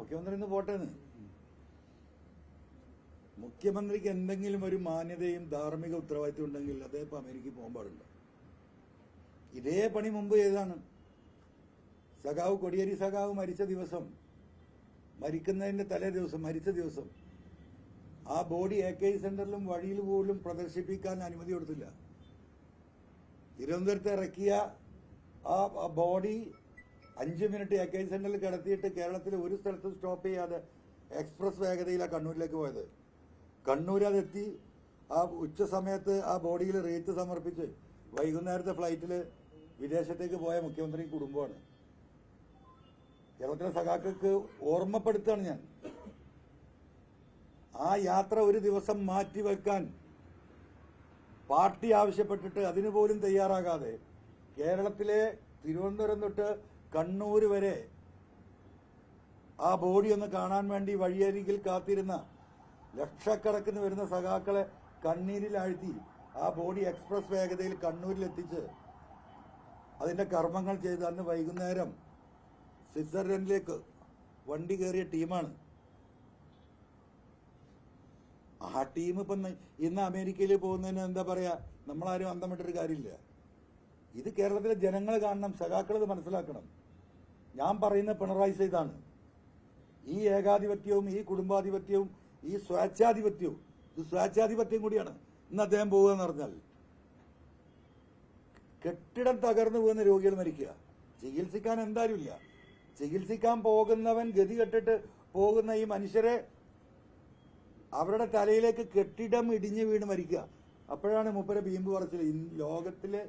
മുഖ്യമന്ത്രി ഇന്ന് പോട്ടേന്ന്. മുഖ്യമന്ത്രിക്ക് എന്തെങ്കിലും ഒരു മാന്യതയും ധാർമ്മിക ഉത്തരവാദിത്വം ഉണ്ടെങ്കിൽ അദ്ദേഹം ഇപ്പൊ അമേരിക്കയിൽ പോകാൻ പാടുണ്ട്. ഇതേ പണി മുമ്പ് ചെയ്താണ്. സഖാവ് കൊടിയേരി സഖാവ് മരിച്ച ദിവസം, മരിക്കുന്നതിന്റെ തലേ ദിവസം, മരിച്ച ദിവസം ആ ബോഡി AK സെന്ററിലും വഴിയിൽ പോലും പ്രദർശിപ്പിക്കാൻ അനുമതി കൊടുത്തില്ല. തിരുവനന്തപുരത്ത് ഇറക്കിയ ആ ബോഡി 5 മിനിറ്റ് AK സെന്ററിൽ കിടത്തിയിട്ട് കേരളത്തിൽ ഒരു സ്ഥലത്തും സ്റ്റോപ്പ് ചെയ്യാതെ എക്സ്പ്രസ് വേഗതയിലാണ് കണ്ണൂരിലേക്ക് പോയത്. കണ്ണൂർ അതെത്തി ആ ഉച്ച സമയത്ത് ആ ബോഡിയിൽ റീത്ത് സമർപ്പിച്ച് വൈകുന്നേരത്തെ ഫ്ലൈറ്റിൽ വിദേശത്തേക്ക് പോയ മുഖ്യമന്ത്രി കുടുംബമാണ്. കേരളത്തിലെ സഖാക്കൾക്ക് ഓർമ്മപ്പെടുത്താണ് ഞാൻ. ആ യാത്ര ഒരു ദിവസം മാറ്റിവെക്കാൻ പാർട്ടി ആവശ്യപ്പെട്ടിട്ട് അതിനുപോലും തയ്യാറാകാതെ കേരളത്തിലെ തിരുവനന്തപുരം തൊട്ട് കണ്ണൂർ വരെ ആ ബോഡി ഒന്ന് കാണാൻ വേണ്ടി വഴിയരികിൽ കാത്തിരുന്ന ലക്ഷക്കണക്കിന് വരുന്ന സഖാക്കളെ കണ്ണീരിലാഴ്ത്തി ആ ബോഡി എക്സ്പ്രസ് വേഗതയിൽ കണ്ണൂരിലെത്തിച്ച് അതിന്റെ കർമ്മങ്ങൾ ചെയ്ത് അന്ന് വൈകുന്നേരം സ്വിറ്റ്സർലൻഡിലേക്ക് വണ്ടി കയറിയ ടീമാണ്. ആ ടീം ഇപ്പം ഇന്ന് അമേരിക്കയിൽ പോകുന്നതിന് എന്താ പറയാ, നമ്മളാരും അന്തം വിട്ടൊരു കാര്യമില്ല. ഇത് കേരളത്തിലെ ജനങ്ങൾ കാണണം, സഖാക്കൾ ഇത് മനസ്സിലാക്കണം. ഞാൻ പറയുന്ന പിണറായി സൈതാണ്. ഈ ഏകാധിപത്യവും ഈ കുടുംബാധിപത്യവും ഈ സ്വേച്ഛാധിപത്യവും, ഇത് സ്വേച്ഛാധിപത്യം കൂടിയാണ്. ഇന്ന് അദ്ദേഹം പോവുക എന്ന് പറഞ്ഞാൽ കെട്ടിടം തകർന്നു പോകുന്ന രോഗികൾ മരിക്കുക, ചികിത്സിക്കാൻ എന്തായാലും ഇല്ല. ചികിത്സിക്കാൻ പോകുന്നവൻ ഗതി കെട്ടിട്ട് പോകുന്ന ഈ മനുഷ്യരെ അവരുടെ തലയിലേക്ക് കെട്ടിടം ഇടിഞ്ഞു വീണ് മരിക്കുക. അപ്പോഴാണ് മൂപ്പരെ ബീമ്പ് പറച്ചിൽ. ലോകത്തിലെ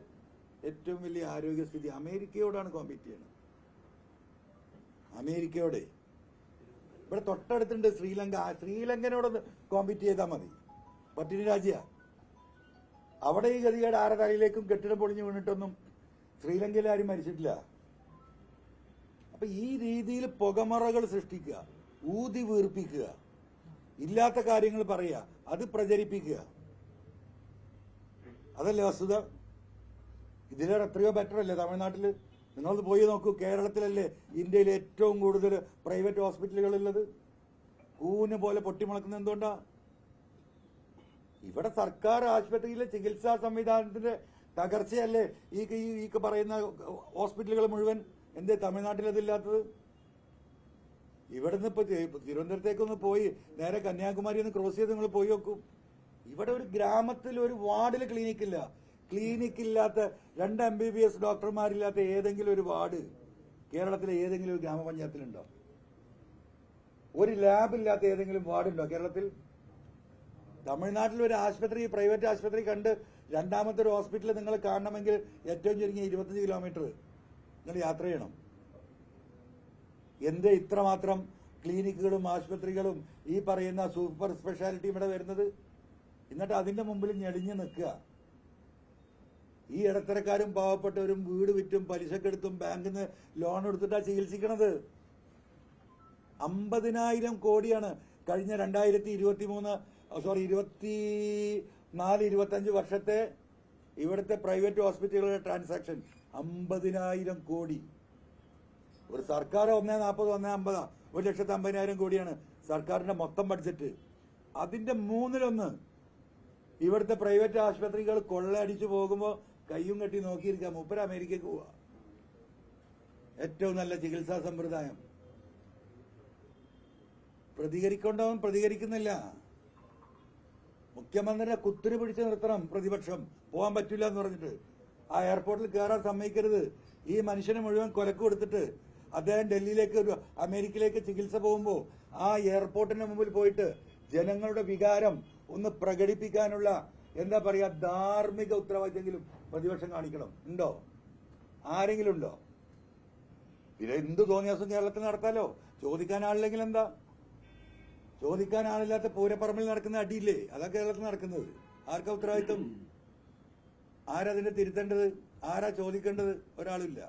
ഏറ്റവും വലിയ ആരോഗ്യസ്ഥിതി അമേരിക്കയോടാണ് കോമ്പീറ്റ് ചെയ്യുന്നത്. അമേരിക്കയോടെ ഇവിടെ തൊട്ടടുത്തുണ്ട് ശ്രീലങ്ക. ശ്രീലങ്കനോടൊന്ന് കോമ്പീറ്റ് ചെയ്താൽ മതി, പട്ടിണി രാജ്യ. അവിടെ ഈ ഗതികേട് ആരുടെ തലയിലേക്കും കെട്ടിടം പൊളിഞ്ഞു വീണിട്ടൊന്നും ശ്രീലങ്കയിൽ ആരും മരിച്ചിട്ടില്ല. അപ്പൊ ഈ രീതിയിൽ പുകമറകൾ സൃഷ്ടിക്കുക, ഊതി വീർപ്പിക്കുക, ഇല്ലാത്ത കാര്യങ്ങൾ പറയുക, അത് പ്രചരിപ്പിക്കുക, അതല്ലേ വസ്തുത. ഇതിലേറെ എത്രയോ ബെറ്റർ അല്ലേ തമിഴ്നാട്ടിൽ? നിങ്ങളത് പോയി നോക്കൂ. കേരളത്തിലല്ലേ ഇന്ത്യയിൽ ഏറ്റവും കൂടുതൽ പ്രൈവറ്റ് ഹോസ്പിറ്റലുകൾ ഉള്ളത്? കൂന് പോലെ പൊട്ടിമുളക്കുന്ന എന്തുകൊണ്ടാ? ഇവിടെ സർക്കാർ ആശുപത്രിയിലെ ചികിത്സാ സംവിധാനത്തിന്റെ തകർച്ചയല്ലേ ഈ പറയുന്ന ഹോസ്പിറ്റലുകൾ മുഴുവൻ. എന്തേ തമിഴ്നാട്ടിൽ അതില്ലാത്തത്? ഇവിടുന്ന് ഇപ്പൊ തിരുവനന്തപുരത്തേക്കൊന്ന് പോയി നേരെ കന്യാകുമാരി ഒന്ന് ക്രോസ് ചെയ്ത് നിങ്ങൾ പോയി നോക്കും. ഇവിടെ ഒരു ഗ്രാമത്തിൽ ഒരു വാർഡിൽ ക്ലിനിക്കില്ല. ക്ലിനിക്കില്ലാത്ത 2 MBBS ഡോക്ടർമാരില്ലാത്ത ഏതെങ്കിലും ഒരു വാർഡ് കേരളത്തിലെ ഏതെങ്കിലും ഒരു ഗ്രാമപഞ്ചായത്തിലുണ്ടോ? ഒരു ലാബില്ലാത്ത ഏതെങ്കിലും വാർഡുണ്ടോ കേരളത്തിൽ? തമിഴ്നാട്ടിൽ ഒരു ആശുപത്രി, പ്രൈവറ്റ് ആശുപത്രി കണ്ട് രണ്ടാമത്തെ ഒരു ഹോസ്പിറ്റൽ നിങ്ങൾ കാണണമെങ്കിൽ ഏറ്റവും ചുരുങ്ങിയ 25 കിലോമീറ്റർ നിങ്ങൾ യാത്ര ചെയ്യണം. എന്തേ ഇത്രമാത്രം ക്ലിനിക്കുകളും ആശുപത്രികളും ഈ പറയുന്ന സൂപ്പർ സ്പെഷ്യാലിറ്റി ഇവിടെ വരുന്നത്? എന്നിട്ട് അതിന്റെ മുമ്പിൽ ഞെളിഞ്ഞു നിൽക്കുക. ഈ ഇടത്തരക്കാരും പാവപ്പെട്ടവരും വീട് വിറ്റും പലിശക്കെടുത്തും ബാങ്കിൽ നിന്ന് ലോൺ എടുത്തിട്ടാണ് ചികിത്സിക്കണത്. 50,000 കോടിയാണ് കഴിഞ്ഞ 24-25 വർഷത്തെ ഇവിടുത്തെ പ്രൈവറ്റ് ഹോസ്പിറ്റലുകളുടെ ട്രാൻസാക്ഷൻ. 50,000 കോടി. ഒരു സർക്കാർ 140, 150, 1,50,000 കോടിയാണ് സർക്കാരിന്റെ മൊത്തം ബഡ്ജറ്റ്. അതിന്റെ 1/3 ഇവിടുത്തെ പ്രൈവറ്റ് ആശുപത്രികൾ കൊള്ളയടിച്ചു പോകുമ്പോൾ കയ്യും കെട്ടി നോക്കിയിരിക്കുക. മൂപ്പര് അമേരിക്കക്ക് പോവുക. ഏറ്റവും നല്ല ചികിത്സാ സമ്പ്രദായം. പ്രതികരിക്കേണ്ടവൻ പ്രതികരിക്കുന്നില്ല. മുഖ്യമന്ത്രിനെ കുത്തിരി പിടിച്ച് നിർത്തണം പ്രതിപക്ഷം. പോകാൻ പറ്റില്ല എന്ന് പറഞ്ഞിട്ട് ആ എയർപോർട്ടിൽ കയറാൻ സമ്മതിക്കരുത്. ഈ മനുഷ്യനെ മുഴുവൻ കൊലക്ക് കൊടുത്തിട്ട് അദ്ദേഹം ഡൽഹിയിലേക്ക് അമേരിക്കയിലേക്ക് ചികിത്സ പോകുമ്പോൾ ആ എയർപോർട്ടിന് മുമ്പിൽ പോയിട്ട് ജനങ്ങളുടെ വികാരം ഒന്ന് പ്രകടിപ്പിക്കാനുള്ള എന്താ പറയാ ധാർമ്മിക ഉത്തരവാദിത്വമെങ്കിലും പ്രതിപക്ഷം കാണിക്കണം. ഉണ്ടോ? ആരെങ്കിലും ഉണ്ടോ? പിന്നെ എന്ത് തോന്നിയാസം കേരളത്തിൽ നടത്താലോ. ചോദിക്കാൻ ആളില്ലെങ്കിൽ എന്താ? ചോദിക്കാൻ ആളില്ലാത്ത പൂരപ്പറമ്പിൽ നടക്കുന്ന അടിയില്ലേ, അതാ കേരളത്തിൽ നടക്കുന്നത്. ആർക്കാ ഉത്തരവാദിത്വം? ആരതിനെ തിരുത്തേണ്ടത്? ആരാ ചോദിക്കേണ്ടത്? ഒരാളില്ല.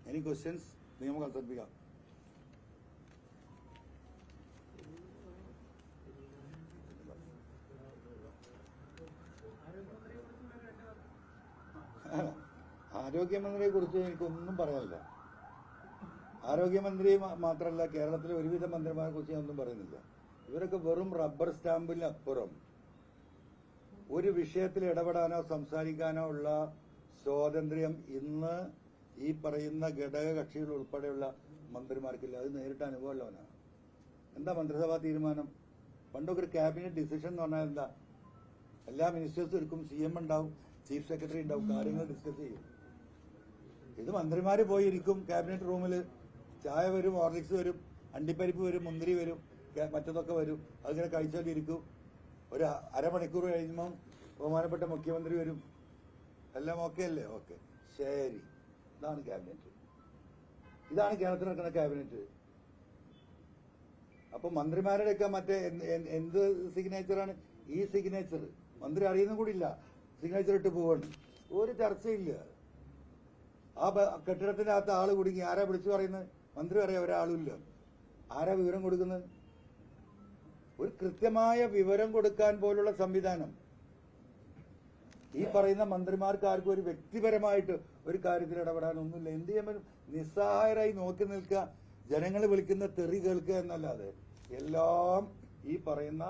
Any questions? നിയമം അവതരിപ്പിക്കാം. ആരോഗ്യമന്ത്രിയെ കുറിച്ച് എനിക്കൊന്നും പറയാനില്ല. ആരോഗ്യമന്ത്രി മാത്രമല്ല, കേരളത്തിലെ ഒരുവിധ മന്ത്രിമാരെ കുറിച്ച് ഞാൻ ഒന്നും പറയുന്നില്ല. ഇവരൊക്കെ വെറും റബ്ബർ സ്റ്റാമ്പിനപ്പുറം ഒരു വിഷയത്തിൽ ഇടപെടാനോ സംസാരിക്കാനോ ഉള്ള സ്വാതന്ത്ര്യം ഇന്ന് ഈ പറയുന്ന ഘടക കക്ഷികൾ ഉൾപ്പെടെയുള്ള മന്ത്രിമാർക്കില്ല. അത് നേരിട്ട് അനുഭവമുള്ളവനാണ്. എന്താ മന്ത്രിസഭാ തീരുമാനം? പണ്ടൊക്കെ ഒരു ക്യാബിനറ്റ് ഡിസിഷൻ എന്ന് പറഞ്ഞാൽ എന്താ? എല്ലാ മിനിസ്റ്റേഴ്സും എടുക്കും, CM ഉണ്ടാവും, ചീഫ് സെക്രട്ടറി ഉണ്ടാവും, കാര്യങ്ങൾ ഡിസ്കസ് ചെയ്യും. ഇത് മന്ത്രിമാര് പോയിരിക്കും ക്യാബിനറ്റ് റൂമിൽ, ചായ വരും, ഹോർലിക്സ് വരും, അണ്ടിപ്പരിപ്പ് വരും, മുന്തിരി വരും, മറ്റതൊക്കെ വരും. അതിങ്ങനെ കഴിച്ചോണ്ടിരിക്കും. ഒരു അരമണിക്കൂർ കഴിയുമ്പം ബഹുമാനപ്പെട്ട മുഖ്യമന്ത്രി വരും. എല്ലാം ഓക്കെ അല്ലേ? ഓക്കെ, ശരി. ഇതാണ് ക്യാബിനറ്റ്. ഇതാണ് കേരളത്തിൽ നടക്കുന്ന ക്യാബിനറ്റ്. അപ്പൊ മന്ത്രിമാരുടെയൊക്കെ മറ്റേ എന്ത് സിഗ്നേച്ചറാണ് ഈ സിഗ്നേച്ചർ? മന്ത്രി അറിയുന്ന കൂടിയില്ല, സിഗ്നേച്ചർ ഇട്ട് പോവാണ്. ഒരു ചർച്ചയില്ല. ആ കെട്ടിടത്തിന്റെ അകത്ത് ആള് കുടുങ്ങി. ആരാ വിളിച്ചു പറയുന്നത്? മന്ത്രി പറയാം ഒരാളുമില്ല. ആരാ വിവരം കൊടുക്കുന്നത്? ഒരു കൃത്യമായ വിവരം കൊടുക്കാൻ പോലുള്ള സംവിധാനം ഈ പറയുന്ന മന്ത്രിമാർക്ക് ആർക്കും ഒരു വ്യക്തിപരമായിട്ട് ഒരു കാര്യത്തിൽ ഇടപെടാനൊന്നുമില്ല. എന്ത് ചെയ്യാൻ പറ്റും? നിസ്സഹായരായി നോക്കി നിൽക്കുക, ജനങ്ങൾ വിളിക്കുന്ന തെറി കേൾക്കുക എന്നല്ലാതെ. എല്ലാം ഈ പറയുന്ന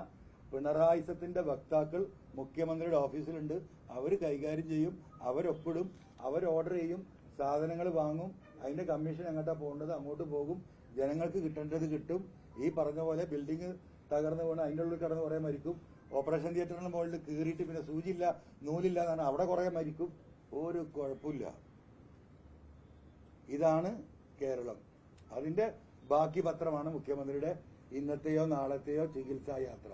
പിണറായിസത്തിന്റെ വക്താക്കൾ മുഖ്യമന്ത്രിയുടെ ഓഫീസിലുണ്ട്. അവർ കൈകാര്യം ചെയ്യും, അവരൊപ്പിടും, അവർ ഓർഡർ ചെയ്യും, സാധനങ്ങൾ വാങ്ങും, അതിന്റെ കമ്മീഷൻ എങ്ങോട്ടാ പോകേണ്ടത് അങ്ങോട്ട് പോകും, ജനങ്ങൾക്ക് കിട്ടേണ്ടത് കിട്ടും. ഈ പറഞ്ഞ പോലെ ബിൽഡിംഗ് തകർന്നു വീണ് അതിൻ്റെ ഉള്ളിൽ കിടന്ന് കുറെ മരിക്കും. ഓപ്പറേഷൻ തിയേറ്ററിന് മുകളിൽ കീറിയിട്ട് പിന്നെ സൂചിയില്ല നൂലില്ല എന്നാണ്, അവിടെ കുറെ മരിക്കും. ഒരു കുഴപ്പമില്ല. ഇതാണ് കേരളം. അതിന്റെ ബാക്കി പത്രമാണ് മുഖ്യമന്ത്രിയുടെ ഇന്നത്തെയോ നാളത്തെയോ ചികിത്സാ യാത്ര.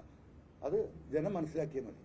അത് ജനം മനസ്സിലാക്കിയാൽ മതി.